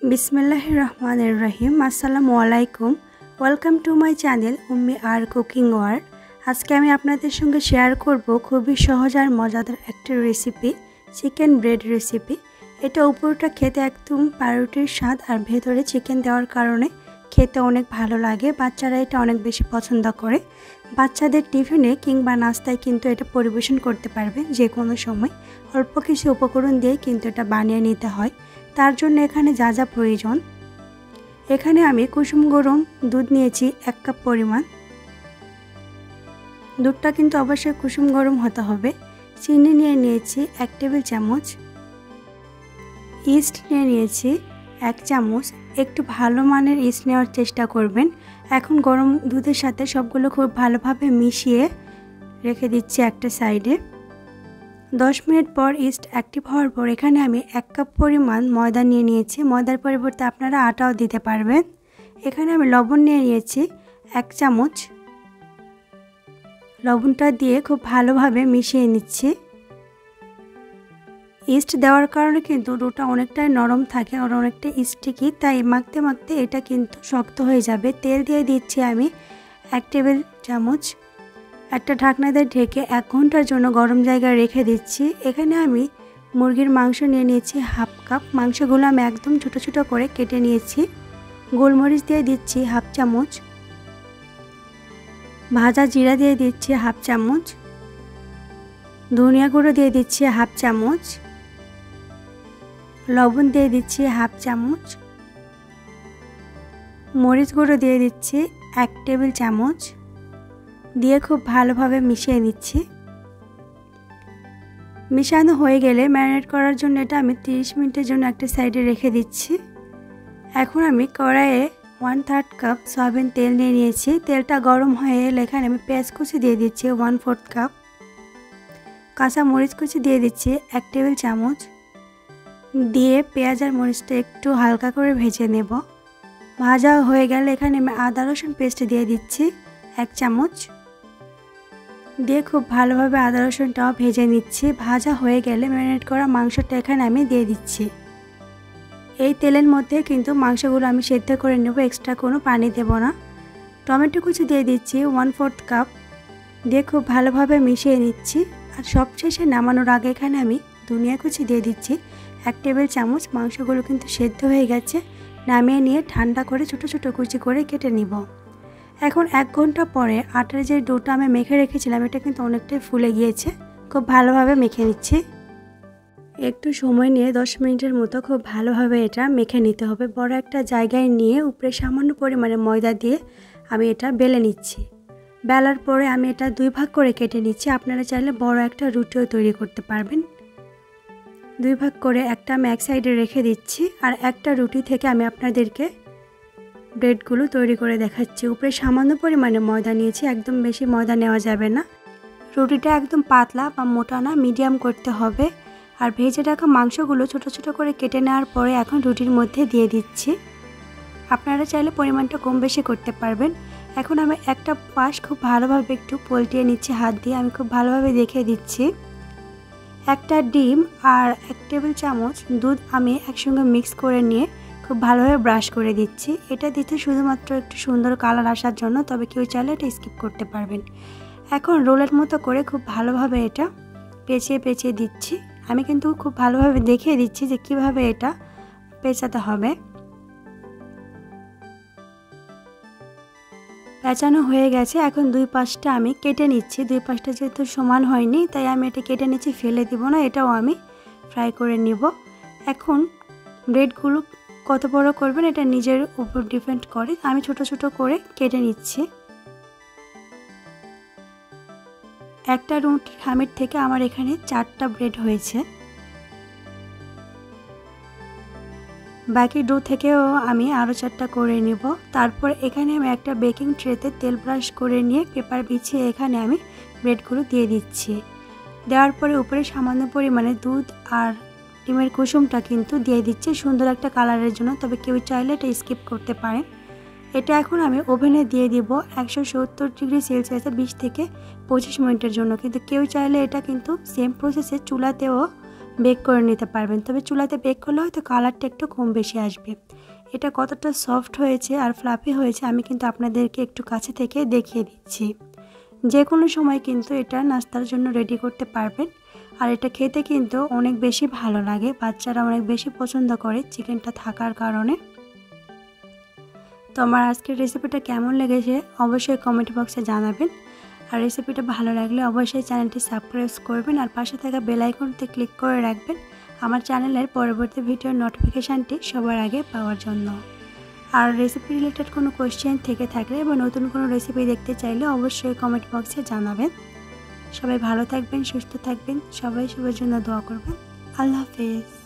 बिस्मिल्लाहिर रहमानिर रहीम अस्सलामु आलाइकुम welcome to my channel Ummi आर कुकिंग वर्ल्ड। आज के आपनादेर संगे शेयर करब खूबी सहज और मजादार एक रेसिपि चिकेन ब्रेड रेसिपि। एटा उपरटा खेते एकदम पाउरुटिर स्वाद और भेतरे चिकेन देওয়ার कारणे खेते अनेक भालो लागे। बाच्चारा एटा अनेक बेशी पसंद करे। बाच्चादेर टिफिने किंबा नास्ताय किन्तु एटा परिवेशन करते पारबेन जे कोनो समय। अल्प किछु उपकरण दिये किन्तु एटा बानिये निते हय। तार जोन्नो एखाने जा जा प्रयोजन, एखाने आमी कुसुम गरम दूध नियेछि 1 कप परिमाण। दूधटा किन्तु अवश्य कुसुम गरम होते हबे। चीनी निये नियेछि 1 टेबिल चामच, इस्ट निये नियेछि 1 चामच। एकटु भालो मानेर इस्ट नेওয়ার चेष्टा करबेन। एखन गरम दूधेर साथे सबगुलो खूब भालोभाबे मिशिए रेखे दिচ্ছি একটা साइडे। 10 मिनट पर इस्ट एक्टिव हওয়ার पर एखाने आमी 1 कप परिमाण मयदा निये निয়েছি। मयदार परिवर्ते आपनारा आटाओ दिते पारबेन। एखाने आमी लवण निये निয়েছি 1 चामच। लवणटा दिए खूब भालोभाबे मिशिए निচ্ছি। इस्ट देওয়ার कारणे किन्तु डोटा अनेकटाई नरम थाके और अनेकटाई स्टिकी, ताई माखते माखते एटा किन्तु शक्त हये जाबे। तेल दिए दिচ্ছি आमी 1 टेबिल चामच। একটা ঢাকনা দিয়ে ঢেকে 1 ঘন্টার জন্য গরম জায়গায় রেখে দিচ্ছি। এখানে আমি মুরগির মাংস নিয়ে নিয়েছি হাফ কাপ। মাংসগুলো আমি একদম ছোট ছোট করে কেটে নিয়েছি। গোলমরিচ দিয়ে দিচ্ছি হাফ চামচ, ভাজা জিরা দিয়ে দিচ্ছি হাফ চামচ, ধনিয়া গুঁড়ো দিয়ে দিচ্ছি হাফ চামচ, লবণ দিয়ে দিচ্ছি হাফ চামচ, মরিচ গুঁড়ো দিয়ে দিচ্ছি 1 টেবিল চামচ দিয়ে খুব ভালোভাবে মিশিয়ে নিচ্ছি। মিশানো হয়ে গেলে ম্যারিনেট করার জন্য এটা আমি 30 মিনিটের জন্য একটা সাইডে রেখে দিচ্ছি। এখন আমি কড়াইয়ে 1/3 কাপ সয়াবিন তেল নিয়ে নিয়েছি। তেলটা গরম হয়ে এলে এখানে আমি পেঁয়াজ কুচি দিয়ে দিচ্ছি 1/4 কাপ, কাঁচা মরিচ কুচি দিয়ে দিচ্ছি 1 টেবিল চামচ। দিয়ে পেঁয়াজ আর মরিচটা একটু হালকা করে ভেজে নেব। ভাজা হয়ে গেলে এখানে আমি আদা রসুন পেস্ট দিয়ে দিচ্ছি 1 চামচ। দিয়ে খুব ভালোভাবে আদা রসুনটাও ভেজে নিচ্ছি। ভাজা হয়ে গেলে ম্যারিনেট করা মাংসটা এখানে আমি দিয়ে দিচ্ছি। এই তেলের মধ্যে কিন্তু মাংসগুলো আমি সেদ্ধ করে নেব, এক্সট্রা কোনো পানি দেব না। টমেটো কুচি দিয়ে দিচ্ছি 1/4 কাপ, দিয়ে খুব ভালোভাবে মিশিয়ে নিচ্ছি। আর সবশেষে নামানোর আগে এখানে আমি ধনিয়া কুচি দিয়ে দিচ্ছি 1 টেবিল চামচ। মাংসগুলো কিন্তু সেদ্ধ হয়ে গেছে। নামিয়ে নিয়ে ঠান্ডা করে ছোট ছোট কুচি করে কেটে নিব। এখন 1 ঘন্টা পরে আটার যে ডোটা আমি মেখে রেখেছিলাম এটা কিন্তু অনেকটাই ফুলে গিয়েছে। খুব ভালোভাবে মেখে নিচ্ছি। একটু সময় নিয়ে 10 মিনিটের মতো খুব ভালোভাবে এটা মেখে নিতে হবে। বড় একটা জায়গায় নিয়ে উপরে সামান্য পরিমাণে ময়দা দিয়ে আমি এটা বেলে নিচ্ছি। বেলার পরে আমি এটা 2 ভাগ করে কেটে নিচ্ছি। আপনারা চাইলে বড় একটা রুটিও তৈরি করতে পারবেন। 2 ভাগ করে একটা আমি এক সাইডে রেখে দিচ্ছি। আর একটা রুটি থেকে আমি আপনাদেরকে ব্রেডগুলো তৈরি করে দেখাচ্ছি। উপরে সামান্য পরিমাণে ময়দা নিয়েছি, একদম বেশি ময়দা নেওয়া যাবে না। রুটিটা একদম পাতলা বা মোটা না, মিডিয়াম করতে হবে। আর ভেজে রাখা মাংসগুলো ছোট ছোট করে কেটে নেওয়ার পরে এখন রুটির মধ্যে দিয়ে দিচ্ছি। আপনারা চাইলে পরিমাণটা কম বেশি করতে পারবেন। এখন আমি একটা পাশ খুব ভালোভাবে একটু পলটিয়ে নিচ্ছি হাত দিয়ে। আমি খুব ভালোভাবে দেখিয়ে দিচ্ছি। একটা ডিম আর 1 টেবিল চামচ দুধ আমি একসঙ্গে মিক্স করে নিয়ে খুব ভালোভাবে ব্রাশ করে দিচ্ছি। এটা দিতে শুধুমাত্র একটু সুন্দর কালার আসার জন্য, তবে কেউ চাইলে এটা স্কিপ করতে পারবেন। এখন রোলের মতো করে খুব ভালোভাবে এটা পেঁচিয়ে পেঁচিয়ে দিচ্ছি। আমি কিন্তু খুব ভালোভাবে দেখিয়ে দিচ্ছি যে কিভাবে এটা পেঁচাতে হবে। পেঁচানো হয়ে গেছে। এখন 2 পাশটা আমি কেটে নিচ্ছি। 2 পাশটা যেহেতু সমান হয়নি তাই আমি এটা কেটে নিচ্ছি, ফেলে দিব না। এটাও আমি ফ্রাই করে নিব। এখন ব্রেডগুলো কত বড় করবেন এটা নিজের উপর ডিপেন্ড করে। আমি ছোট ছোট করে কেটে নিচ্ছি। একটা রুটির খামির থেকে আমার এখানে 4টা ব্রেড হয়েছে। বাকি ডো থেকেও আমি আরও 4টা করে নিব। তারপর এখানে আমি একটা বেকিং ট্রেতে তেল ব্রাশ করে নিয়ে পেপার বিছিয়ে এখানে আমি ব্রেডগুলো দিয়ে দিচ্ছি। দেওয়ার পরে উপরে সামান্য পরিমাণে দুধ আর ডিমের কুসুমটা কিন্তু দিয়ে দিচ্ছি সুন্দর একটা কালারের জন্য, তবে কেউ চাইলে এটা স্কিপ করতে পারেন। এটা এখন আমি ওভেনে দিয়ে দিব 170 ডিগ্রি সেলসিয়াসে 20 থেকে 25 মিনিটের জন্য। কিন্তু কেউ চাইলে এটা কিন্তু সেম প্রসেসে চুলাতেও বেক করে নিতে পারবেন। তবে চুলাতে বেক করলে হয়তো কালারটা একটু কম বেশি আসবে। এটা কতটা সফট হয়েছে আর ফ্লাফি হয়েছে আমি কিন্তু আপনাদেরকে একটু কাছে থেকে দেখিয়ে দিচ্ছি। যে কোনো সময় কিন্তু এটা নাস্তার জন্য রেডি করতে পারবেন। আর এটা খেতে কিন্তু অনেক বেশি ভালো লাগে, বাচ্চারা অনেক বেশি পছন্দ করে চিকেনটা থাকার কারণে। তো আমার আজকের রেসিপিটা কেমন লেগেছে অবশ্যই কমেন্ট বক্সে জানাবেন। আর রেসিপিটা ভালো লাগলে অবশ্যই চ্যানেলটি সাবস্ক্রাইব করবেন আর পাশে থাকা বেল আইকনটি ক্লিক করে রাখবেন আমার চ্যানেলের পরবর্তী ভিডিওর নোটিফিকেশানটি সবার আগে পাওয়ার জন্য। আর রেসিপি রিলেটেড কোনো কোয়েশ্চেন থেকে থাকলে বা নতুন কোনো রেসিপি দেখতে চাইলে অবশ্যই কমেন্ট বক্সে জানাবেন। সবাই ভালো থাকবেন, সুস্থ থাকবেন, সবাই সবার জন্য দোয়া করবেন। আল্লাহ হাফেজ।